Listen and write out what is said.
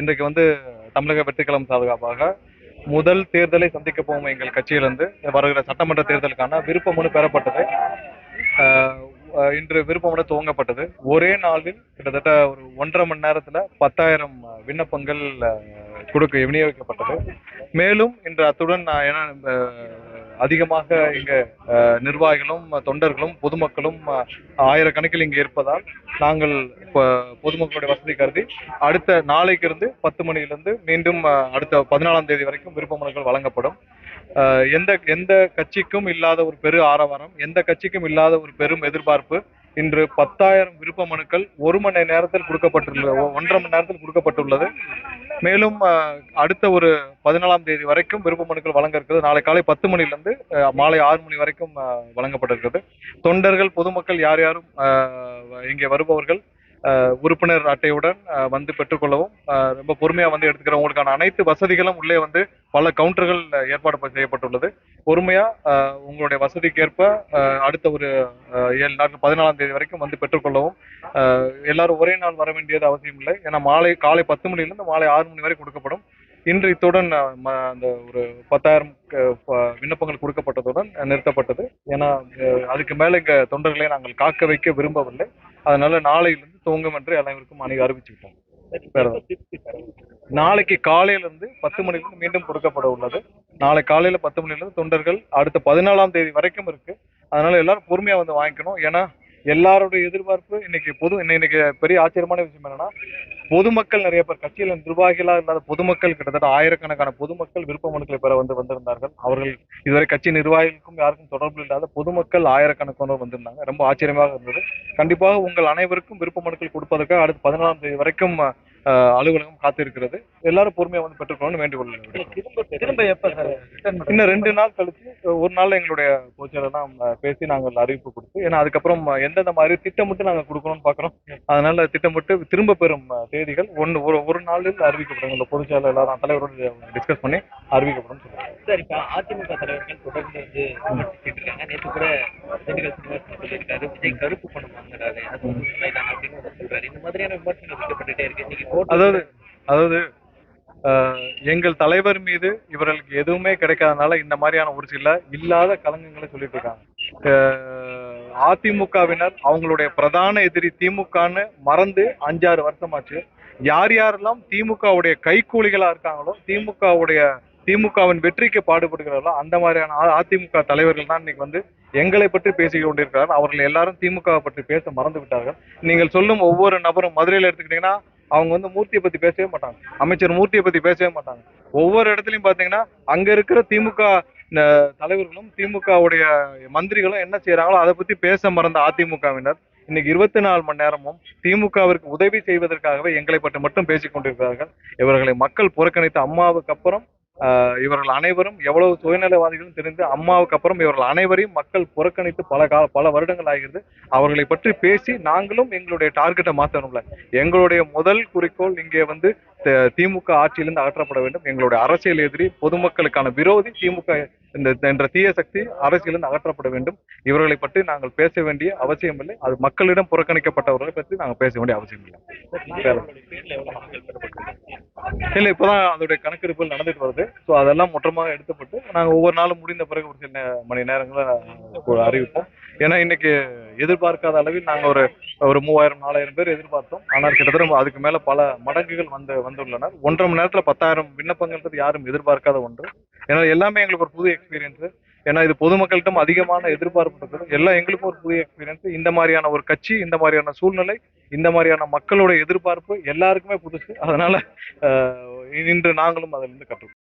இன்றைக்கு தமிழக வெற்றிக்களம் சார்பாக முதல் தேர்தலை சந்திக்க போகும் எங்கள் கட்சியிலிருந்து வருகிற சட்டமன்ற தேர்தலுக்கான விருப்ப மனு பெறப்பட்டது. இன்று விருப்ப மனு துவங்கப்பட்டது. ஒரே நாளில் கிட்டத்தட்ட ஒரு 1.5 மணி நேரத்துல 10,000 விண்ணப்பங்கள் விநியோகிக்கப்பட்டது. மேலும் இன்று அத்துடன் அதிகமாக இங்க நிர்வாகிகளும் தொண்டர்களும் பொதுமக்களும் ஆயிரக்கணக்கில் இங்கு இருப்பதால் நாங்கள் பொதுமக்களுடைய வசதி கருதி அடுத்த நாளைக்கு இருந்து 10 மணியிலிருந்து மீண்டும் அடுத்த 14ஆம் தேதி வரைக்கும் விருப்ப மனுக்கள் வழங்கப்படும். எந்த கட்சிக்கும் இல்லாத ஒரு பெரு ஆரவாரம், எந்த கட்சிக்கும் இல்லாத ஒரு பெரும் எதிர்பார்ப்பு. இன்று 10,000 விருப்ப மனுக்கள் 1 மணி நேரத்தில் கொடுக்கப்பட்டுள்ளது, 1.5 மணி நேரத்தில் கொடுக்கப்பட்டுள்ளது. மேலும் அடுத்த ஒரு 14ஆம் தேதி வரைக்கும் விருப்ப மனுக்கள் வழங்க இருக்கிறது. நாளை காலை 10 மணிலிருந்து மாலை 6 மணி வரைக்கும் வழங்கப்பட்டிருக்கிறது. தொண்டர்கள் பொதுமக்கள் யாரும் இங்கே வருபவர்கள் உறுப்பினர் அட்டையுடன் பெற்றுக்கொள்ளவும், ரொம்ப பொறுமையா எடுத்துக்கிறவங்களுக்கான அனைத்து வசதிகளும் உள்ளே பல கவுண்டர்கள் ஏற்பாடு செய்யப்பட்டுள்ளது. பொறுமையா உங்களுடைய வசதிக்கேற்ப அடுத்த ஒரு 7 நாட்கள் 14ஆம் தேதி வரைக்கும் பெற்றுக்கொள்ளவும். எல்லாரும் ஒரே நாள் வர வேண்டியது அவசியம் இல்லை. ஏன்னா காலை 10 மணிலிருந்து மாலை 6 மணி வரை கொடுக்கப்படும். இன்று இத்துடன் அந்த ஒரு 10,000 விண்ணப்பங்கள் கொடுக்கப்பட்டதுடன் நிறுத்தப்பட்டது. ஏன்னா அதுக்கு மேல இங்க தொண்டர்களை நாங்கள் காக்க வைக்க விரும்பவில்லை. அதனால நாளையிலிருந்து துவங்கும் என்று அனைவருக்கும் அறிவிச்சுக்கிட்டோம். நாளைக்கு காலையிலிருந்து 10 மணிலிருந்து மீண்டும் கொடுக்கப்பட உள்ளது. நாளை காலையில 10 மணிலிருந்து தொண்டர்கள் அடுத்த 14ஆம் தேதி வரைக்கும் இருக்கு. அதனால எல்லாரும் பொறுமையா வாங்கிக்கணும். ஏன்னா எல்லாருடைய எதிர்பார்ப்பு இன்னைக்கு பெரிய ஆச்சரியமான விஷயம் என்னன்னா, பொதுமக்கள் நிறைய பேர், கட்சியில நிர்வாகிகளா இல்லாத பொதுமக்கள் கிட்டத்தட்ட ஆயிரக்கணக்கான பொதுமக்கள் விருப்ப மனுக்களை பெற வந்திருந்தார்கள். அவர்கள் இதுவரை கட்சி நிர்வாகிகளுக்கும் யாருக்கும் தொடர்பு இல்லாத பொதுமக்கள் ஆயிரக்கணக்கானோர் வந்திருந்தாங்க. ரொம்ப ஆச்சரியமாக இருந்தது. கண்டிப்பாக உங்கள் அனைவருக்கும் விருப்ப மனுக்கள் கொடுப்பதற்காக அடுத்த 14ஆம் தேதி வரைக்கும் அலுவலகம் காத்திருக்கிறது. எல்லாரும் பொறுமையா பெற்றுக்கொள்ளணும் வேண்டுகோள். இன்னும் 2 நாள் கழிச்சு ஒரு நாள் எங்களுடைய பொதுச்செயலெல்லாம் பேசி நாங்கள் அறிவிப்பு கொடுத்து, ஏன்னா அதுக்கப்புறம் எந்தெந்த மாதிரி திட்டமிட்டு நாங்கள் கொடுக்கணும்னு பாக்குறோம். அதனால திட்டமிட்டு திரும்ப பெறும் தேதிகள் ஒரு நாளில் அறிவிக்கப்படும். எங்க பொதுச்செயலர் எல்லாரும் தலைவரோடு டிஸ்கஸ் பண்ணி அறிவிக்கப்படும் சொல்லுவாங்க. சார், இப்ப அதிமுக தலைவர்கள் தொடர்ந்து இருக்காங்க. நேற்று கூட சொல்லியிருக்காரு, விஜய் கருப்பு பணம் வாங்குறாரு, அது உண்மைதான் அப்படின்னு சொல்றாரு. இந்த மாதிரியான விமர்சனங்கள் வைக்கப்பட்டுட்டே இருக்கு. அதாவது எங்கள் தலைவர் மீது இவர்களுக்கு எதுவுமே கிடைக்காதனால இந்த மாதிரியான ஒரு சில இல்லாத கலங்கங்களை சொல்லிட்டு இருக்காங்க. அதிமுகவினர் அவங்களுடைய பிரதான எதிரி திமுகன்னு மறந்து 5-6 வருஷமாச்சு. யாரெல்லாம் திமுகவுடைய கைக்கூலிகளா இருக்காங்களோ, திமுகவின் வெற்றிக்கு பாடுபடுகிறார்களோ, அந்த மாதிரியான அதிமுக தலைவர்கள் தான் இன்னைக்கு எங்களை பற்றி பேசிக் கொண்டிருக்கிறார்கள். அவர்கள் எல்லாரும் திமுக பற்றி பேச மறந்து விட்டார்கள். நீங்கள் சொல்லும் ஒவ்வொரு நபரும் மதுரையில எடுத்துக்கிட்டீங்கன்னா அவங்க மூர்த்தியை பத்தி பேசவே மாட்டாங்க, அமைச்சர் மூர்த்தியை பத்தி பேசவே மாட்டாங்க. ஒவ்வொரு இடத்துலயும் பாத்தீங்கன்னா அங்க இருக்கிற திமுக தலைவர்களும் திமுகவுடைய மந்திரிகளும் என்ன செய்யறாங்களோ அதை பத்தி பேச மறந்த அதிமுகவினர் இன்னைக்கு 24 மணி நேரமும் திமுகவிற்கு உதவி செய்வதற்காகவே எங்களை பற்றி மட்டும் பேசிக் கொண்டிருக்கிறார்கள். இவர்களை மக்கள் புறக்கணித்த அம்மாவுக்கு அப்புறம் இவர்கள் அனைவரும் எவ்வளவு சுயநலவாதிகளும் தெரிந்து அம்மாவுக்கு அப்புறம் இவர்கள் அனைவரையும் மக்கள் புறக்கணித்து பல வருடங்கள் ஆகிறது. அவர்களை பற்றி பேசி நாங்களும் எங்களுடைய டார்கெட்டை மாற்றணும்ல. எங்களுடைய முதல் குறிக்கோள் இங்கே திமுக ஆட்சியிலிருந்து அகற்றப்பட வேண்டும். எங்களுடைய அரசியல் எதிரி, பொதுமக்களுக்கான விரோதி திமுக என்ற தீய சக்தி அரசியலிருந்து அகற்றப்பட வேண்டும். இவர்களை பற்றி நாங்கள் பேச வேண்டிய அவசியம் இல்லை. அது மக்களிடம் புறக்கணிக்கப்பட்டவர்களை பற்றி நாங்கள் பேச வேண்டிய அவசியம் இல்லை. இல்ல, இப்பதான் அதோடைய கணக்கெடுப்புகள் நடந்துட்டு வருது. ஸோ அதெல்லாம் மொத்தமாக எடுத்துப்பட்டு நாங்கள் ஒவ்வொரு நாளும் முடிந்த பிறகு ஒரு சில மணி நேரங்களை அறிவிப்போம். ஏன்னா இன்னைக்கு எதிர்பார்க்காத அளவில் நாங்கள் ஒரு 3000-4000 பேர் எதிர்பார்த்தோம். ஆனால் கிட்டத்தட்ட அதுக்கு மேல பல மடங்குகள் வந்துள்ளனர். 1.5 மணி நேரத்துல 10,000 விண்ணப்பங்கள்ன்றது யாரும் எதிர்பார்க்காத ஒன்று. ஏன்னா எல்லாமே எங்களுக்கு ஒரு புது எக்ஸ்பீரியன்ஸ். ஏன்னா இது பொதுமக்களிடம் அதிகமான எதிர்பார்ப்பு இருக்குது. எல்லாம் எங்களுக்கும் ஒரு புதிய எக்ஸ்பீரியன்ஸ். இந்த மாதிரியான ஒரு கட்சி, இந்த மாதிரியான சூழ்நிலை, இந்த மாதிரியான மக்களுடைய எதிர்பார்ப்பு எல்லாருக்குமே புதுசு. அதனால இன்று நாங்களும் அதிலிருந்து கற்றுக்கொள்வோம்.